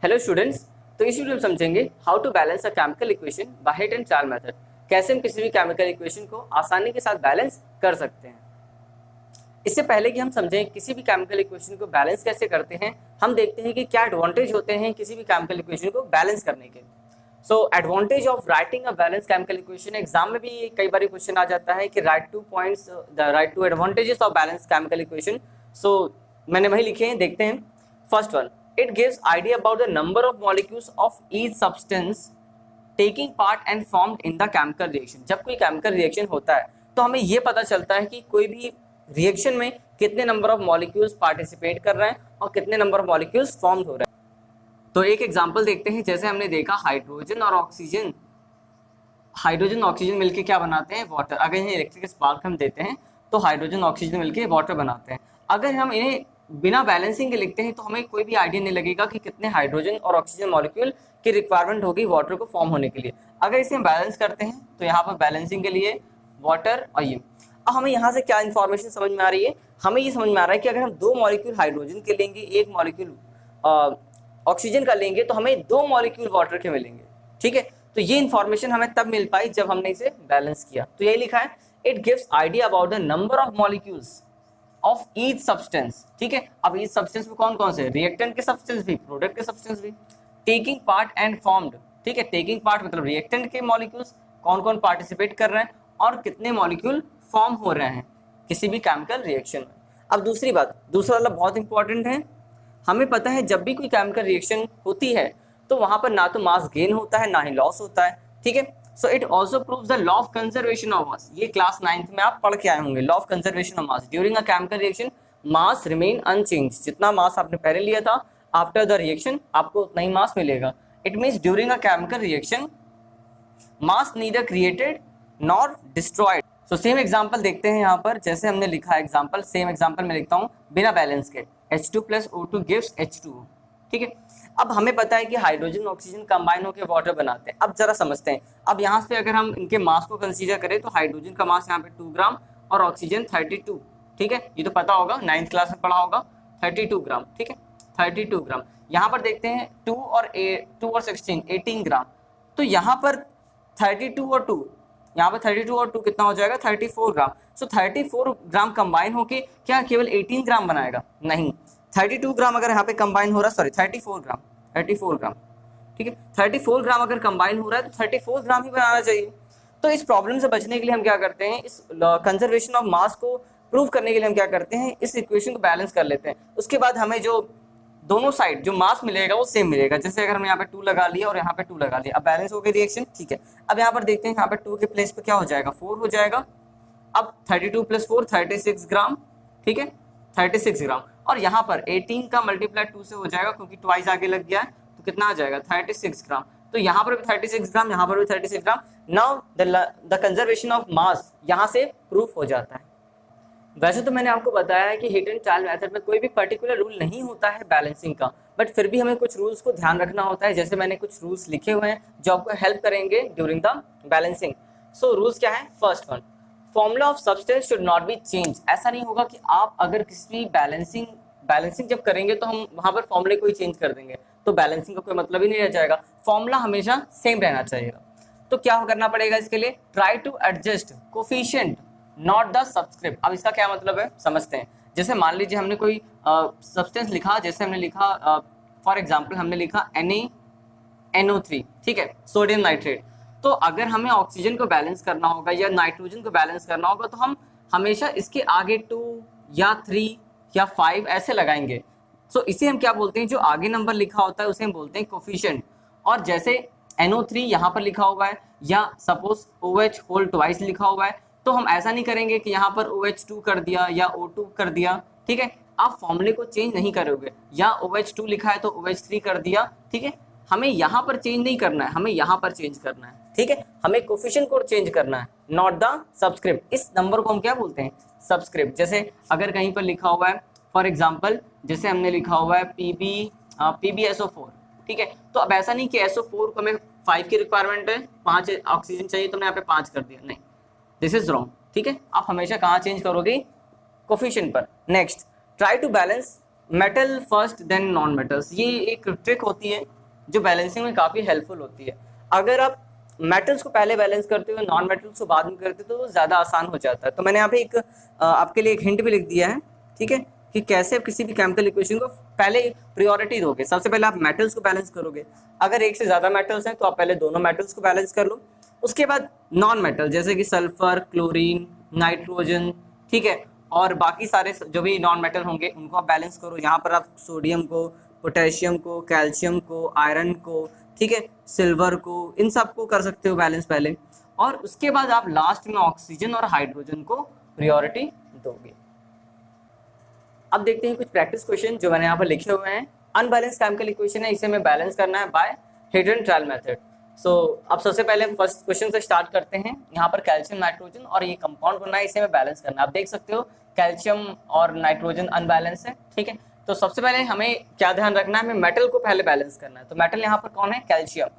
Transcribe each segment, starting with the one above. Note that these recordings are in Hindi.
हेलो स्टूडेंट्स, तो इस वीडियो में समझेंगे how to balance a chemical equation by hit and trial method. कैसे हम किसी भी केमिकल इक्वेशन को आसानी के साथ बैलेंस कर सकते हैं। इससे पहले कि हम समझें किसी भी केमिकल इक्वेशन को बैलेंस कैसे करते हैं, हम देखते हैं कि क्या एडवांटेज होते हैं किसी भी केमिकल इक्वेशन को बैलेंस करने के। So advantage of writing a balance chemical equation, exam में भी कई बार क्वेश्चन आ जाता है कि write two advantages of balance chemical equation. So मैंने वही लिखे हैं, देखते हैं। First one, it gives idea about the number of molecules of each substance taking part and formed in the chemical reaction। जब कोई केमिकल रिएक्शन होता है तो हमें ये पता चलता है कि कोई भी रिएक्शन में कितने नंबर ऑफ मॉलिक्यूल्स पार्टिसिपेट कर रहे हैं और कितने नंबर ऑफ मॉलिक्यूल्स फॉर्म हो रहे हैं। तो एक एग्जांपल देखते हैं। जैसे हमने देखा हाइड्रोजन और ऑक्सीजन, हाइड्रोजन ऑक्सीजन मिलकर क्या बनाते हैं, वाटर। अगर इन्हें इलेक्ट्रिक स्पार्क हम देते हैं तो हाइड्रोजन ऑक्सीजन मिलकर वाटर बनाते हैं। अगर हम इन्हें बिना बैलेंसिंग के लिखते हैं तो हमें कोई भी आइडिया नहीं लगेगा कि कितने हाइड्रोजन और ऑक्सीजन मॉलिक्यूल की रिक्वायरमेंट होगी वाटर को फॉर्म होने के लिए। अगर इसे हम बैलेंस करते हैं तो यहाँ पर बैलेंसिंग के लिए वाटर और ये। अब हमें यहाँ से क्या इन्फॉर्मेशन समझ में आ रही है, हमें ये समझ में आ रहा है कि अगर हम 2 मॉलिक्यूल हाइड्रोजन के लेंगे, 1 मॉलिक्यूल ऑक्सीजन का लेंगे तो हमें 2 मॉलिक्यूल वाटर के मिलेंगे। ठीक है, तो ये इन्फॉर्मेशन हमें तब मिल पाई जब हमने इसे बैलेंस किया। तो यही लिखा है, it gives idea about the number of molecules of each substance. ठीक है, अब ईच सब्सटेंस में कौन कौन से, रिएक्टेंट के सब्सटेंस भी, प्रोडक्ट के सब्सटेंस भी, टेकिंग पार्ट एंड फॉर्म्ड। ठीक है, टेकिंग पार्ट मतलब रिएक्टेंट के मॉलिक्यूल्स कौन कौन पार्टिसिपेट कर रहे हैं और कितने मॉलिक्यूल फॉर्म हो रहे हैं किसी भी केमिकल रिएक्शन में। अब दूसरी बात, दूसरा वाला बहुत इंपॉर्टेंट है। हमें पता है जब भी कोई केमिकल रिएक्शन होती है तो वहां पर ना तो मास गेन होता है ना ही लॉस होता है। ठीक है, so it also proves the law of conservation of mass. ये क्लास 9th में आप पढ़ के आए होंगे, law of conservation of mass. During a chemical reaction mass remain unchange. जितना मास आपने पहले लिया था आफ्टर द रिएक्शन आपको उतना ही मास मिलेगा। It means during a chemical reaction mass neither created nor destroyed. So same example देखते हैं यहाँ पर। जैसे हमने लिखा एग्जांपल, सेम एग्जांपल में लिखता हूँ बिना बैलेंस के, H2 + O2 गिव्स H2। ठीक है, अब हमें पता है कि हाइड्रोजन ऑक्सीजन कंबाइन होकर वाटर बनाते हैं। अब जरा समझते हैं। अब यहाँ से अगर हम इनके मास को कंसीडर करें तो हाइड्रोजन का मास यहाँ पे 2 ग्राम और ऑक्सीजन 32। ठीक है, ये तो पता होगा, 9th क्लास में पढ़ा होगा, 32 ग्राम। ठीक है, 32 ग्राम। यहाँ पर देखते हैं 2 और 16 18 ग्राम। तो यहाँ पर 32 और 2, यहाँ पर 32 और 2 कितना हो जाएगा, 34 ग्राम। सो 34 ग्राम कंबाइन होके क्या केवल 18 ग्राम बनाएगा? नहीं, 32 ग्राम अगर यहाँ पे कंबाइन हो रहा है, सॉरी 34 ग्राम, 34 ग्राम। ठीक है, 34 ग्राम अगर कंबाइन हो रहा है तो 34 ग्राम ही बनाना चाहिए। तो इस प्रॉब्लम से बचने के लिए हम क्या करते हैं, इस कंजर्वेशन ऑफ मास को प्रूव करने के लिए हम क्या करते हैं, इस इक्वेशन को बैलेंस कर लेते हैं। उसके बाद हमें जो दोनों साइड जो मास मिलेगा वो सेम मिलेगा। जैसे अगर हम यहाँ पे 2 लगा लिया और यहाँ पे 2 लगा लिया, अब बैलेंस हो गई रिएक्शन। ठीक है, अब यहाँ पर देखते हैं, यहाँ पे 2 के प्लेस पे क्या हो जाएगा, 4 हो जाएगा। अब 32 + 4 36 ग्राम। ठीक है, 36 ग्राम। और यहाँ पर 18 का मल्टीप्लाई 2 से हो जाएगा क्योंकि ट्वाइस आगे लग गया है, तो कितना आ जाएगा, 36 ग्राम। तो यहाँ पर भी 36 ग्राम, यहाँ पर भी 36 gram. Now the conservation of mass यहाँ से प्रूफ हो जाता है। वैसे तो मैंने आपको बताया है कि हिट एंड ट्रायल मेथड में कोई भी पर्टिकुलर रूल नहीं होता है बैलेंसिंग का, बट फिर भी हमें कुछ रूल्स को ध्यान रखना होता है। जैसे मैंने कुछ रूल्स लिखे हुए हैं जो आपको हेल्प करेंगे during the balancing. So rules क्या है? First one, formula of substance should not be change. ऐसा नहीं होगा कि आप अगर किसी बैलेंसिंग जब करेंगे तो हम वहां पर फॉर्मूले को ही चेंज कर देंगे, तो बैलेंसिंग का कोई मतलब ही नहीं रह जाएगा। फॉर्मूला हमेशा सेम रहना चाहिए। तो क्या करना पड़ेगा इसके लिए? Try to adjust coefficient not the subscript. अब इसका क्या मतलब है समझते हैं। जैसे मान लीजिए हमने कोई सब्सटेंस लिखा, जैसे हमने लिखा फॉर एग्जांपल हमने लिखा NaNO3। ठीक है, सोडियम नाइट्रेट। तो अगर हमें ऑक्सीजन को बैलेंस करना होगा या नाइट्रोजन को बैलेंस करना होगा तो हम हमेशा इसके आगे 2 या 3 या 5 ऐसे लगाएंगे। सो इसे हम क्या बोलते हैं, जो आगे नंबर लिखा होता है उसे हम बोलते हैं कोफिशिएंट। और जैसे NO3 यहाँ पर लिखा हुआ है या सपोज OH होल ट्वाइस लिखा हुआ है, तो हम ऐसा नहीं करेंगे कि यहाँ पर OH2 कर दिया या O2 कर दिया। ठीक है, आप फॉर्मूले को चेंज नहीं करोगे, या OH2 लिखा है तो OH3 कर दिया। ठीक है, हमें यहाँ पर चेंज नहीं करना है, हमें यहाँ पर चेंज करना है। ठीक है, हमें कोफिशिएंट को चेंज करना है, नॉट द सबस्क्रिप्ट। इस नंबर को हम क्या बोलते हैं? सबस्क्रिप्ट। जैसे अगर कहीं पर लिखा हुआ है फॉर एग्जाम्पल, जैसे हमने लिखा हुआ है PbSO4। ठीक है, तो अब ऐसा नहीं कि SO4 को हमें 5 की रिक्वायरमेंट है, 5 ऑक्सीजन चाहिए तो हमने यहाँ पे 5 कर दिया, नहीं, दिस इज रॉन्ग। ठीक है, आप हमेशा कहाँ चेंज करोगे? कोफिशिएंट पर। Next, try to balance metal first then non metals. ये एक ट्रिक होती है जो बैलेंसिंग में काफ़ी हेल्पफुल होती है। अगर आप मेटल्स को पहले बैलेंस करते हो, नॉन मेटल्स को बाद में करते हो, तो ज़्यादा आसान हो जाता है। तो मैंने यहाँ पे एक आपके लिए एक हिंट भी लिख दिया है, ठीक है, कि कैसे आप किसी भी केमिकल इक्वेशन को पहले प्रायोरिटी दोगे। सबसे पहले आप मेटल्स को बैलेंस करोगे, अगर एक से ज़्यादा मेटल्स हैं तो आप पहले दोनों मेटल्स को बैलेंस कर लो। उसके बाद नॉन मेटल जैसे कि सल्फर, क्लोरीन, नाइट्रोजन, ठीक है, और बाकी सारे जो भी नॉन मेटल होंगे उनको आप बैलेंस करो। यहाँ पर आप सोडियम को, पोटेशियम को, कैल्शियम को, आयरन को, ठीक है, सिल्वर को, इन सब को कर सकते हो बैलेंस पहले, और उसके बाद आप लास्ट में ऑक्सीजन और हाइड्रोजन को प्रायोरिटी दोगे। अब देखते हैं कुछ प्रैक्टिस क्वेश्चन जो मैंने यहाँ पर लिखे हुए हैं। अनबैलेंस केमिकल इक्वेशन है, इसे हमें बैलेंस करना है by hit and trial method. So अब सबसे पहले हम फर्स्ट क्वेश्चन से स्टार्ट करते हैं। यहाँ पर कैल्शियम, नाइट्रोजन और ये कंपाउंड बनना है, इसे हमें बैलेंस करना है। आप देख सकते हो कैल्शियम और नाइट्रोजन अनबैलेंस है, ठीक है। तो सबसे पहले हमें क्या ध्यान रखना है, हमें मेटल को पहले बैलेंस करना है। तो मेटल यहाँ पर कौन है, कैल्शियम।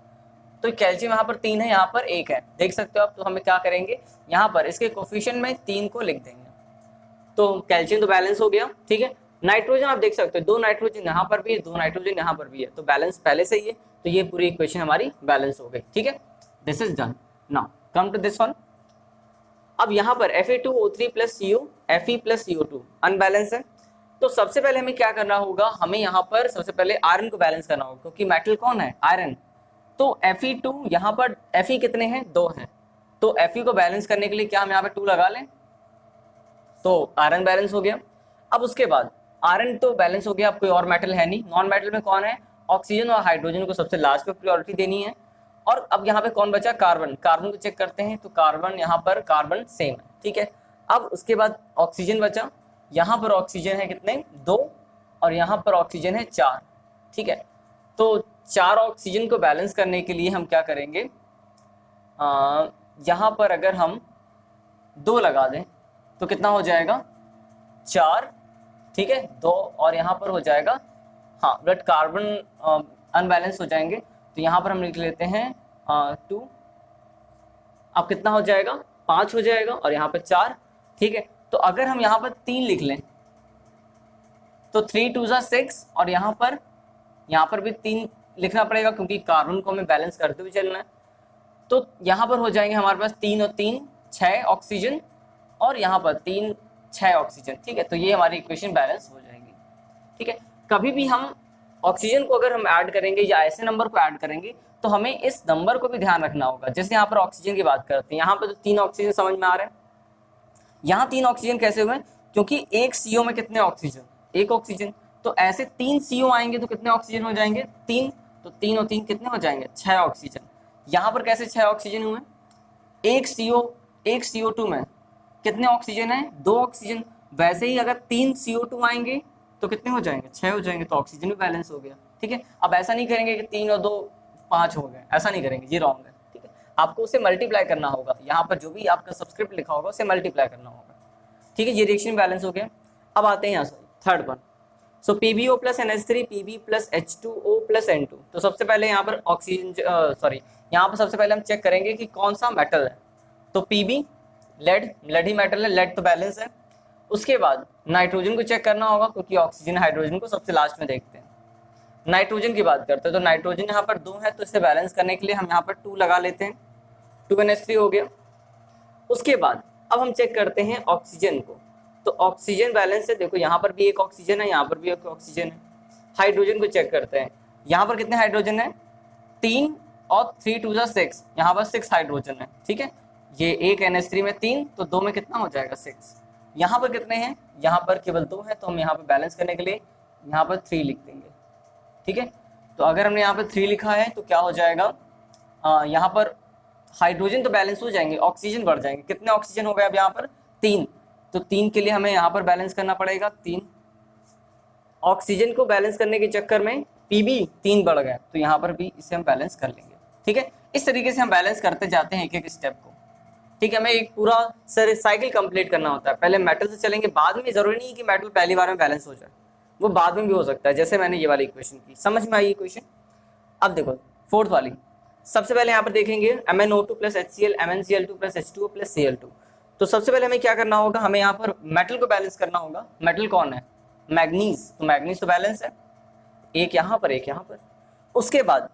तो कैल्शियम यहाँ पर 3 है, यहाँ पर 1 है, देख सकते हो आप। तो हमें क्या करेंगे, यहाँ पर इसके कोफिशिएंट में 3 को लिख देंगे। तो कैल्शियम तो बैलेंस हो गया, ठीक है। नाइट्रोजन आप देख सकते हो 2 नाइट्रोजन यहाँ पर भी है, 2 नाइट्रोजन यहाँ पर भी है, तो बैलेंस पहले से ही है। तो ये पूरी इक्वेशन हमारी बैलेंस हो गई, ठीक है। This is done. Now come to this one. अब यहाँ पर Fe2O3 plus CO, Fe plus CO2 unbalance है। तो सबसे पहले हमें क्या करना होगा, हमें यहाँ पर सबसे पहले आयरन को बैलेंस करना होगा, क्योंकि मेटल कौन है, आयरन। तो Fe2 यहाँ पर Fe कितने हैं, 2 हैं। तो Fe को बैलेंस करने के लिए क्या हम यहाँ पे 2 लगा लें, तो आयरन बैलेंस हो गया। अब उसके बाद आयरन तो बैलेंस हो गया, अब कोई और मेटल है नहीं। नॉन मेटल में कौन है, ऑक्सीजन और हाइड्रोजन को सबसे लास्ट पे प्रायोरिटी देनी है। और अब यहाँ पे कौन बचा, कार्बन। कार्बन को चेक करते हैं, तो कार्बन यहाँ पर कार्बन सेम है, ठीक है। अब उसके बाद ऑक्सीजन बचा, यहाँ पर ऑक्सीजन है कितने, 2, और यहाँ पर ऑक्सीजन है 4, ठीक है। तो 4 ऑक्सीजन को बैलेंस करने के लिए हम क्या करेंगे, यहाँ पर अगर हम 2 लगा दें तो कितना हो जाएगा, 4, ठीक है, 2, और यहाँ पर हो जाएगा, हाँ, बट कार्बन अनबैलेंस हो जाएंगे। तो यहाँ पर हम लिख लेते हैं 2। अब कितना हो जाएगा, 5 हो जाएगा, और यहाँ पर 4, ठीक है। तो अगर हम यहाँ पर 3 लिख लें तो 3 2 6, और यहाँ पर भी 3 लिखना पड़ेगा, क्योंकि कार्बन को हमें बैलेंस करते हुए चलना है। तो यहाँ पर हो जाएंगे हमारे पास 3 और 3 6 ऑक्सीजन, और यहाँ पर 3 6 ऑक्सीजन, ठीक है। तो ये हमारी इक्वेशन बैलेंस हो जाएगी, ठीक है। कभी भी हम ऑक्सीजन को अगर हम ऐड करेंगे या ऐसे नंबर को ऐड करेंगे, तो हमें इस नंबर को भी ध्यान रखना होगा। जैसे यहाँ पर ऑक्सीजन की बात करते हैं, यहाँ पर तो 3 ऑक्सीजन समझ में आ रहे हैं। यहाँ 3 ऑक्सीजन कैसे हुए, क्योंकि एक CO में कितने ऑक्सीजन, 1 ऑक्सीजन। तो ऐसे 3 CO आएंगे तो कितने ऑक्सीजन हो जाएंगे, 3। तो 3 और 3 कितने हो जाएंगे, 6 ऑक्सीजन। यहाँ पर कैसे 6 ऑक्सीजन हुए, एक CO2 में कितने ऑक्सीजन है, 2 ऑक्सीजन। वैसे ही अगर 3 CO2 आएंगे तो कितने हो जाएंगे, 6 हो जाएंगे। तो ऑक्सीजन भी बैलेंस हो गया, ठीक है। अब ऐसा नहीं करेंगे कि 3 और 2 5 हो गए, ऐसा नहीं करेंगे, ये रॉन्ग है, ठीक है। आपको उसे मल्टीप्लाई करना होगा, यहाँ पर जो भी आपका सब्सक्रिप्ट लिखा होगा उसे मल्टीप्लाई करना होगा, ठीक है। ये रिएक्शन बैलेंस हो गया। अब आते हैं यहाँ से थर्ड वन। सो PbO plus NH3 Pb plus H2O plus N2। तो सबसे पहले यहाँ पर ऑक्सीजन यहाँ पर सबसे पहले हम चेक करेंगे कि कौन सा मेटल है। तो Pb लेड ही मेटल है, लेड तो बैलेंस है। उसके बाद नाइट्रोजन को चेक करना होगा, क्योंकि ऑक्सीजन हाइड्रोजन को सबसे लास्ट में देखते हैं। नाइट्रोजन की बात करते हैं, तो नाइट्रोजन यहाँ पर 2 है, तो इसे बैलेंस करने के लिए हम यहाँ पर 2 लगा लेते हैं, 2NH3 हो गया। उसके बाद अब हम चेक करते हैं ऑक्सीजन को। तो ऑक्सीजन बैलेंस है, देखो यहाँ पर भी 1 ऑक्सीजन है, यहाँ पर भी 1 ऑक्सीजन है। हाइड्रोजन को चेक करते हैं, यहाँ पर कितने हाइड्रोजन है, 3, और 3 2 6, यहाँ पर 6 हाइड्रोजन है, ठीक है। ये 1 NH3 में 3, तो 2 में कितना हो जाएगा, 6। यहाँ पर कितने हैं, यहाँ पर केवल 2 है, तो हम यहाँ पर बैलेंस करने के लिए यहाँ पर 3 लिख देंगे, ठीक है। तो अगर हमने यहाँ पर 3 लिखा है तो क्या हो जाएगा, यहाँ पर हाइड्रोजन तो बैलेंस हो जाएंगे, ऑक्सीजन बढ़ जाएंगे। कितने ऑक्सीजन हो गए अब यहाँ पर, 3। तो 3 के लिए हमें यहाँ पर बैलेंस करना पड़ेगा, 3। ऑक्सीजन को बैलेंस करने के चक्कर में Pb 3 बढ़ गए, तो यहाँ पर भी इसे हम बैलेंस कर लेंगे, ठीक है। इस तरीके से हम बैलेंस करते जाते हैं एक एक स्टेप को, ठीक है। हमें एक पूरा साइकिल कंप्लीट करना होता है। पहले मेटल से चलेंगे, बाद में जरूरी नहीं है कि मेटल पहली बार में बैलेंस हो जाए, वो बाद में भी हो सकता है। जैसे मैंने ये वाली इक्वेशन की, समझ में आई इक्वेशन। अब देखो फोर्थ वाली, सबसे पहले यहाँ पर देखेंगे MnO2 plus HCl, MnCl2 plus H2O plus Cl2। तो सबसे पहले हमें क्या करना होगा, हमें यहाँ पर मेटल को बैलेंस करना होगा। मेटल कौन है, मैग्नीज। तो मैग्नीज तो बैलेंस है, एक यहाँ पर, एक यहाँ पर। उसके बाद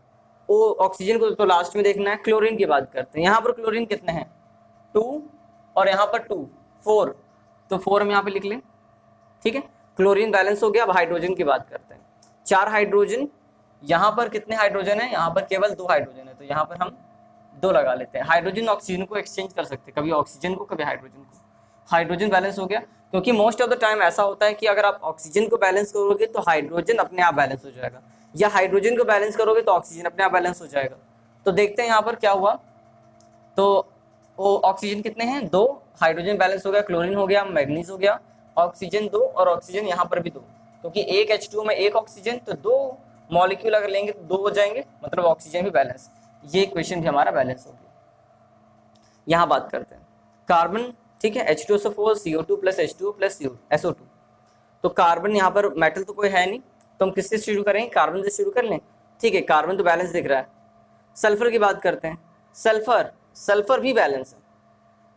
ऑक्सीजन को तो लास्ट में देखना है। क्लोरीन की बात करते हैं, यहाँ पर क्लोरीन कितने हैं 2 और यहाँ पर 2 4, तो 4 हम यहाँ पे लिख लें, ठीक है। क्लोरीन बैलेंस हो गया। अब हाइड्रोजन की बात करते हैं, 4 हाइड्रोजन, यहाँ पर कितने हाइड्रोजन है, यहाँ पर केवल 2 हाइड्रोजन है, तो यहाँ पर हम 2 लगा लेते हैं। हाइड्रोजन ऑक्सीजन को एक्सचेंज कर सकते हैं, कभी ऑक्सीजन को कभी हाइड्रोजन को। हाइड्रोजन बैलेंस हो गया, क्योंकि मोस्ट ऑफ द टाइम ऐसा होता है कि अगर आप ऑक्सीजन को बैलेंस करोगे तो हाइड्रोजन अपने आप बैलेंस हो जाएगा, या हाइड्रोजन को बैलेंस करोगे तो ऑक्सीजन अपने आप बैलेंस हो जाएगा। तो देखते हैं यहाँ पर क्या हुआ। तो वो ऑक्सीजन कितने हैं 2, हाइड्रोजन बैलेंस हो गया, क्लोरीन हो गया, मैग्नीज हो गया, ऑक्सीजन 2 और ऑक्सीजन यहाँ पर भी 2, क्योंकि एक H2O में एक ऑक्सीजन, तो 2 मॉलिक्यूल अगर लेंगे तो 2 हो जाएंगे, मतलब ऑक्सीजन भी बैलेंस। ये इक्वेशन भी हमारा बैलेंस हो गया। यहाँ बात करते हैं कार्बन, ठीक है, H2SO4 CO2 plus H2O plus SO2। तो कार्बन यहाँ पर मेटल तो कोई है नहीं, तो हम किससे शुरू करेंगे, कार्बन से शुरू कर लें, ठीक है। कार्बन तो बैलेंस दिख रहा है। सल्फर की बात करते हैं, सल्फर भी बैलेंस है।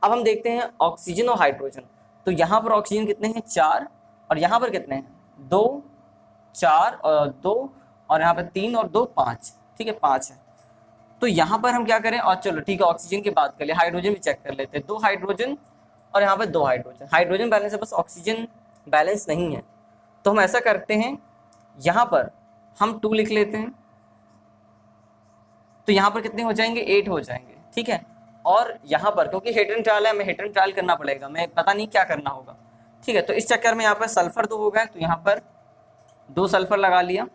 अब हम देखते हैं ऑक्सीजन और हाइड्रोजन, तो यहाँ पर ऑक्सीजन कितने हैं 4 और यहाँ पर कितने हैं 2, 4 और 2 और यहाँ पर 3 और 2 5, ठीक है 5 है। तो यहाँ पर हम क्या करें, और चलो ठीक है ऑक्सीजन की बात कर ले, हाइड्रोजन भी चेक कर लेते हैं, 2 हाइड्रोजन और यहाँ पर 2 हाइड्रोजन, हाइड्रोजन बैलेंस है, बस ऑक्सीजन बैलेंस नहीं है। तो हम ऐसा करते हैं, यहाँ पर हम 2 लिख लेते हैं, तो यहाँ पर कितने हो जाएंगे 8 हो जाएंगे, ठीक है। और यहाँ पर क्योंकि हेटेन ट्रायल है, हमें हेटेन ट्रायल करना पड़ेगा, मैं पता नहीं क्या करना होगा, ठीक है। तो इस चक्कर में यहाँ पर सल्फर 2 हो गया, तो यहाँ पर 2 सल्फर लगा लिया,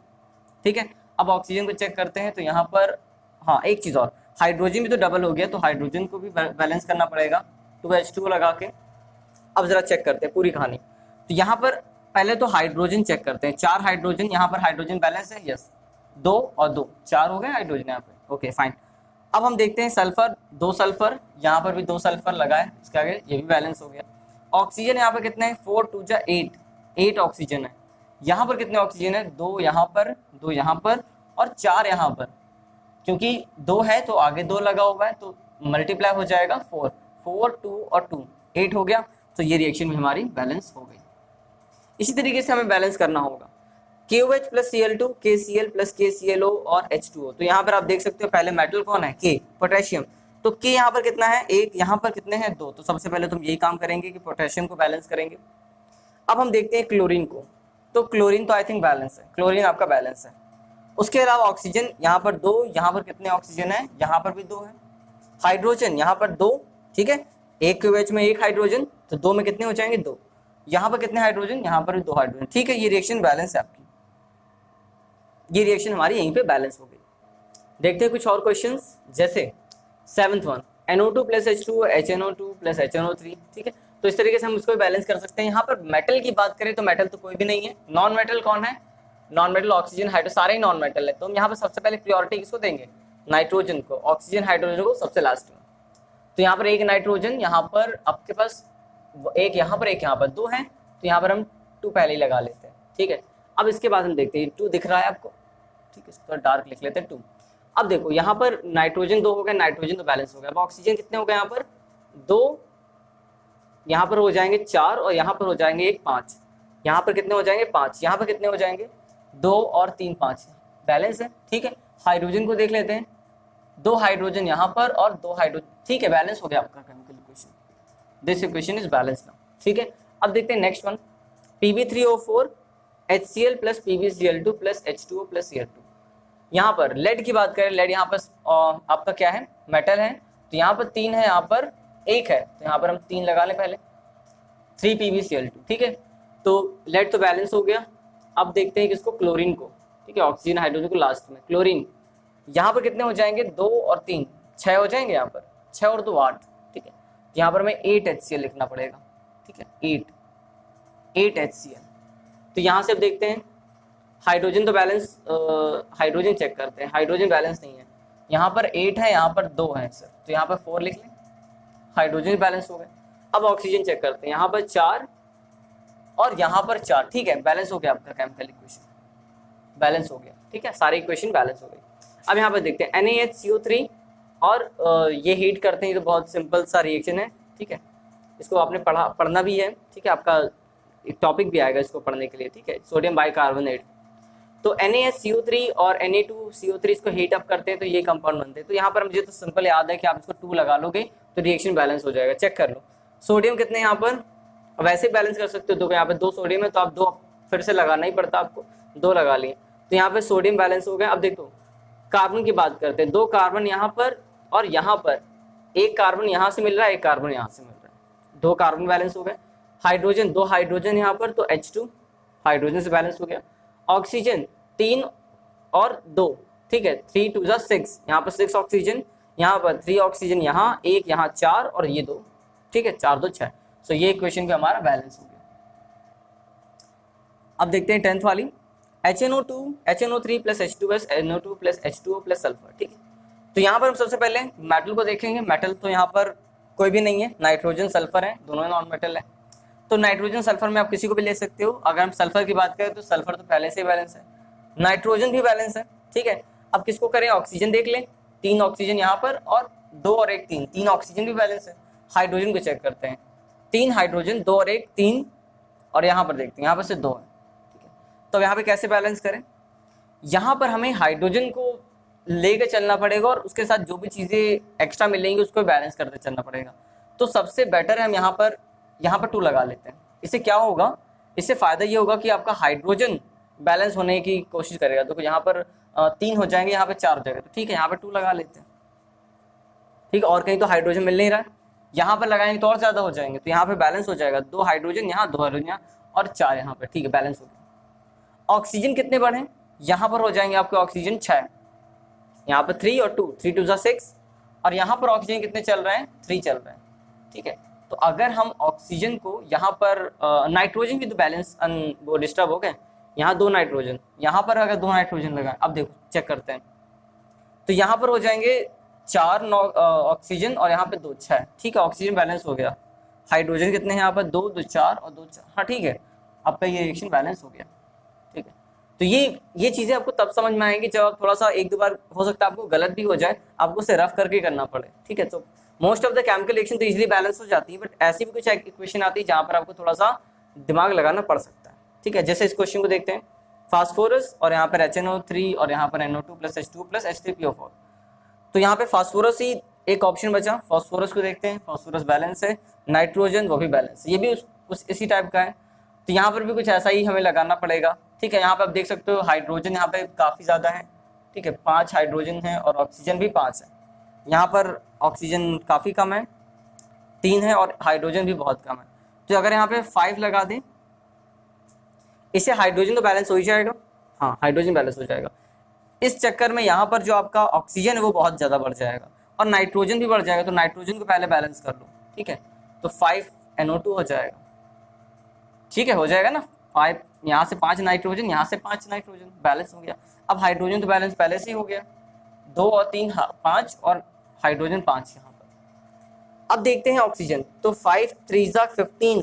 ठीक है। अब ऑक्सीजन को चेक करते हैं, तो यहाँ पर हाँ एक चीज़ और, हाइड्रोजन भी तो डबल हो गया, तो हाइड्रोजन को भी बैलेंस करना पड़ेगा 2H2O लगा के। अब जरा चेक करते हैं पूरी कहानी। तो यहाँ पर पहले तो हाइड्रोजन चेक करते हैं, 4 हाइड्रोजन, यहाँ पर हाइड्रोजन बैलेंस है, यस 2 और 2 4 हो गए हाइड्रोजन यहाँ पे, ओके फाइन। अब हम देखते हैं सल्फर, 2 सल्फर, यहाँ पर भी 2 सल्फर लगाए, इसके आगे ये भी बैलेंस हो गया। ऑक्सीजन यहाँ पर कितने हैं 4 2 जा 8 ऑक्सीजन है। यहाँ पर कितने ऑक्सीजन है 2 यहाँ पर, 2 यहाँ पर और 4 यहाँ पर, क्योंकि 2 है तो आगे 2 लगा हुआ है, तो मल्टीप्लाई हो जाएगा 4 2 और 2 8 हो गया। तो ये रिएक्शन भी हमारी बैलेंस हो गई। इसी तरीके से हमें बैलेंस करना होगा KOH plus Cl2, KCl plus KClO और H2O। तो यहाँ पर आप देख सकते हो पहले मेटल कौन है K, पोटेशियम, तो K यहाँ पर कितना है 1, यहाँ पर कितने हैं 2, तो सबसे पहले तुम यही काम करेंगे कि पोटेशियम को बैलेंस करेंगे। अब हम देखते हैं क्लोरीन को, तो क्लोरीन तो आई थिंक बैलेंस है, क्लोरीन आपका बैलेंस है। उसके अलावा ऑक्सीजन यहाँ पर 2, यहाँ पर कितने ऑक्सीजन है, यहाँ पर भी 2 है। हाइड्रोजन यहाँ पर 2, ठीक है, एक KOH में 1 हाइड्रोजन, तो 2 में कितने हो जाएंगे 2। यहाँ पर कितने हाइड्रोजन, यहाँ पर भी 2 हाइड्रोजन, ठीक है। ये रिएक्शन बैलेंस है आपकी, ये रिएक्शन हमारी यहीं पे बैलेंस हो गई। देखते हैं कुछ और क्वेश्चंस, जैसे 7th one NO2 plus H2O HNO2 plus HNO3, ठीक है। तो इस तरीके से हम इसको बैलेंस कर सकते हैं। यहाँ पर मेटल की बात करें तो मेटल तो कोई भी नहीं है। नॉन मेटल कौन है, नॉन मेटल ऑक्सीजन हाइड्रो, सारे ही नॉन मेटल है। तो हम यहाँ पर सबसे पहले प्रियोरिटी किसको देंगे, नाइट्रोजन को, ऑक्सीजन हाइड्रोजन को सबसे लास्ट में। तो यहाँ पर एक नाइट्रोजन, यहाँ पर आपके पास एक, यहाँ पर एक, यहाँ पर 2 है, तो यहाँ पर हम 2 पहले ही लगा लेते हैं, ठीक है। अब इसके बाद हम देखते हैं 2 दिख रहा है आपको, ठीक है, इसको डार्क लिख लेते हैं 2। अब देखो यहाँ पर नाइट्रोजन 2 हो गया, नाइट्रोजन तो बैलेंस हो गया। अब ऑक्सीजन कितने हो गए, यहाँ पर 2, यहाँ पर हो जाएंगे 4 और यहाँ पर हो जाएंगे 1 5, यहाँ पर कितने हो जाएंगे 5, यहाँ पर कितने हो जाएंगे 2 और 3 5, बैलेंस है, ठीक है। हाइड्रोजन को देख लेते हैं, 2 हाइड्रोजन यहाँ पर और 2 हाइड्रोजन, ठीक है, बैलेंस हो गया आपका chemical equation, this equation is balance now, ठीक है। अब देखते हैं next one, Pb3O4 HCl plus PbCl2 plus H2O plus Cl2। यहाँ पर लेड की बात करें, लेड यहाँ पर आपका क्या है, मेटल है, तो यहाँ पर 3 है, यहाँ पर 1 है, तो यहाँ पर हम 3 लगा लें पहले, 3 PbCl2, ठीक है। तो लेड तो बैलेंस हो गया। अब देखते हैं किसको, क्लोरीन को, ठीक है, ऑक्सीजन हाइड्रोजन को लास्ट में। क्लोरीन यहाँ पर कितने हो जाएंगे 2 और 3 6 हो जाएंगे, यहाँ पर 6 और 2 8, ठीक है। यहाँ पर हमें 8 HCl लिखना पड़ेगा, ठीक है, 8 HCl। तो यहाँ से अब देखते हैं हाइड्रोजन तो बैलेंस, हाइड्रोजन चेक करते हैं, हाइड्रोजन बैलेंस नहीं है, यहाँ पर 8 है, यहाँ पर 2 है सर, तो यहाँ पर 4 लिख लें, हाइड्रोजन बैलेंस हो गए। अब ऑक्सीजन चेक करते हैं, यहाँ पर 4 और यहाँ पर 4, ठीक है, बैलेंस हो गया आपका केमिकल इक्वेशन, बैलेंस हो गया, ठीक है, सारी इक्वेशन बैलेंस हो गई। अब यहाँ पर देखते हैं NaHCO3 और ये हीट करते हैं, तो बहुत सिंपल सा रिएक्शन है, ठीक है, इसको आपने पढ़ना भी है, ठीक है, आपका एक टॉपिक भी आएगा इसको पढ़ने के लिए, ठीक है, सोडियम बाइकार्बोनेट। तो NaSCO3 और Na2CO3 इसको हीट अप करते हैं तो ये कंपाउंड बनते हैं। तो यहाँ पर मुझे तो सिंपल याद है कि आप इसको 2 लगा लोगे तो रिएक्शन बैलेंस हो जाएगा। चेक कर लो सोडियम कितने यहाँ पर, वैसे बैलेंस कर सकते हो। तो यहाँ पे 2 सोडियम है तो आप 2 फिर से लगाना ही पड़ता आपको, 2 लगा लिए तो यहाँ पे सोडियम बैलेंस हो गया। अब देखो कार्बन की बात करते हैं, 2 कार्बन यहाँ पर और यहाँ पर, एक कार्बन यहाँ से मिल रहा है, एक कार्बन यहाँ से मिल रहा है, 2 कार्बन बैलेंस हो गए। हाइड्रोजन 2 हाइड्रोजन यहाँ पर तो H2 हाइड्रोजन से बैलेंस हो गया। ऑक्सीजन 3 और 2, ठीक है, 3 2 6, यहाँ पर 6 ऑक्सीजन, यहाँ पर 3 ऑक्सीजन, यहाँ 1, यहाँ 4 और ये 2, ठीक है, 4 2 6। सो ये इक्वेशन भी हमारा बैलेंस हो गया। अब देखते हैं 10th वाली, HNO3 plus H2S NO2 plus H2O plus sulphur, ठीक है। तो यहाँ पर हम सबसे पहले मेटल को देखेंगे। मेटल तो यहाँ पर कोई भी नहीं है, नाइट्रोजन सल्फर है, दोनों नॉन मेटल है। तो नाइट्रोजन सल्फर में आप किसी को भी ले सकते हो। अगर हम सल्फर की बात करें तो सल्फर तो पहले से ही बैलेंस है, नाइट्रोजन भी बैलेंस है, ठीक है। अब किसको करें, ऑक्सीजन देख लें, 3 ऑक्सीजन यहाँ पर और 2 और 1 3, 3 ऑक्सीजन भी बैलेंस है। हाइड्रोजन को चेक करते हैं, 3 हाइड्रोजन, 2 और 1 3, और यहाँ पर देखते हैं यहाँ पर से 2 है, ठीक है। तो यहाँ पे कैसे बैलेंस करें, यहाँ पर हमें हाइड्रोजन को लेकर चलना पड़ेगा और उसके साथ जो भी चीज़ें एक्स्ट्रा मिलेंगी उसको बैलेंस करते चलना पड़ेगा। तो सबसे बेटर है हम यहाँ पर 2 लगा लेते हैं। इससे क्या होगा, इससे फ़ायदा ये होगा कि आपका हाइड्रोजन बैलेंस होने की कोशिश करेगा। तो यहाँ पर 3 हो जाएंगे, यहाँ पर 4 हो जाएगा, तो ठीक है, यहाँ पर 2 लगा लेते हैं, ठीक है। और कहीं तो हाइड्रोजन मिल नहीं रहा है, यहाँ पर लगाएंगे तो और ज़्यादा हो जाएंगे, तो यहाँ पर बैलेंस हो जाएगा, 2 हाइड्रोजन यहाँ, 2 हाइड्रोजन यहाँ और 4 यहाँ पर, ठीक है, बैलेंस हो गया। ऑक्सीजन कितने बढ़े, यहाँ पर हो जाएंगे आपके ऑक्सीजन 6, यहाँ पर 3 और 2, 3 2 6, और यहाँ पर ऑक्सीजन कितने चल रहे हैं, 3 चल रहे हैं, ठीक है। तो अगर हम ऑक्सीजन को यहाँ पर नाइट्रोजन की तो बैलेंस वो डिस्टर्ब हो गए, यहाँ 2 नाइट्रोजन, यहाँ पर अगर 2 नाइट्रोजन लगाए, अब देखो चेक करते हैं, तो यहाँ पर हो जाएंगे 4 ऑक्सीजन और यहाँ पे 2 6, ठीक है, ऑक्सीजन बैलेंस हो गया। हाइड्रोजन कितने हैं यहाँ पर, 2 2 4 और 2 4, हाँ ठीक है, आपका ये रिएक्शन बैलेंस हो गया, ठीक है। तो ये चीज़ें आपको तब समझ में आएंगी जब आप थोड़ा सा 1 2 बार, हो सकता है आपको गलत भी हो जाए, आपको उसे रफ करके करना पड़े, ठीक है। तो most of the chemical reaction तो इजीली बैलेंस हो जाती है, बट ऐसी भी कुछ इक्वेशन आती है जहाँ पर आपको थोड़ा सा दिमाग लगाना पड़ सकता है, ठीक है। जैसे इस क्वेश्चन को देखते हैं, फास्फोरस और यहाँ पर HNO3 और यहाँ पर NO2 plus H2 plus H3PO4। तो यहाँ पे फास्फोरस ही एक ऑप्शन बचा, फास्फोरस को देखते हैं, फास्फोरस बैलेंस है, नाइट्रोजन वो भी बैलेंस है, ये भी इसी टाइप का है। तो यहाँ पर भी कुछ ऐसा ही हमें लगाना पड़ेगा, ठीक है। यहाँ पे आप देख सकते हो हाइड्रोजन यहाँ पे काफ़ी ज़्यादा है, ठीक है, 5 हाइड्रोजन है और ऑक्सीजन भी 5 है। यहाँ पर ऑक्सीजन काफ़ी कम है, 3 है, और हाइड्रोजन भी बहुत कम है। तो अगर यहाँ पे 5 लगा दें, इससे हाइड्रोजन तो बैलेंस हो ही जाएगा, हाँ हाइड्रोजन बैलेंस हो जाएगा। इस चक्कर में यहाँ पर जो आपका ऑक्सीजन है वो बहुत ज़्यादा बढ़ जाएगा और नाइट्रोजन भी बढ़ जाएगा, तो नाइट्रोजन को पहले बैलेंस कर लो, ठीक है। तो 5 NO2 हो जाएगा, ठीक है, हो जाएगा ना, 5 यहाँ से 5 नाइट्रोजन, यहाँ से 5 नाइट्रोजन, बैलेंस हो गया। अब हाइड्रोजन तो बैलेंस पहले से ही हो गया, 2 और 3 5 और हाइड्रोजन 5 यहाँ पर। अब देखते हैं ऑक्सीजन, तो 5 3 15,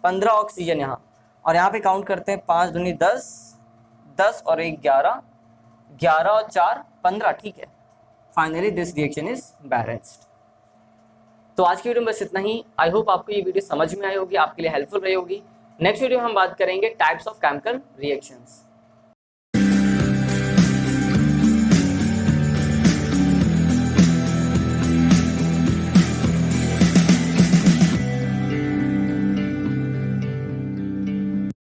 15 ऑक्सीजन यहाँ, और यहाँ पे काउंट करते हैं, 5 दूनी 10, 10 और 1 11, 11 और 4 15, ठीक है। Finally this reaction is balanced. तो आज की वीडियो में बस इतना ही। आई होप आपको ये वीडियो समझ में आई होगी, आपके लिए हेल्पफुल रही होगी। नेक्स्ट वीडियो में हम बात करेंगे टाइप्स ऑफ केमिकल रिएक्शंस।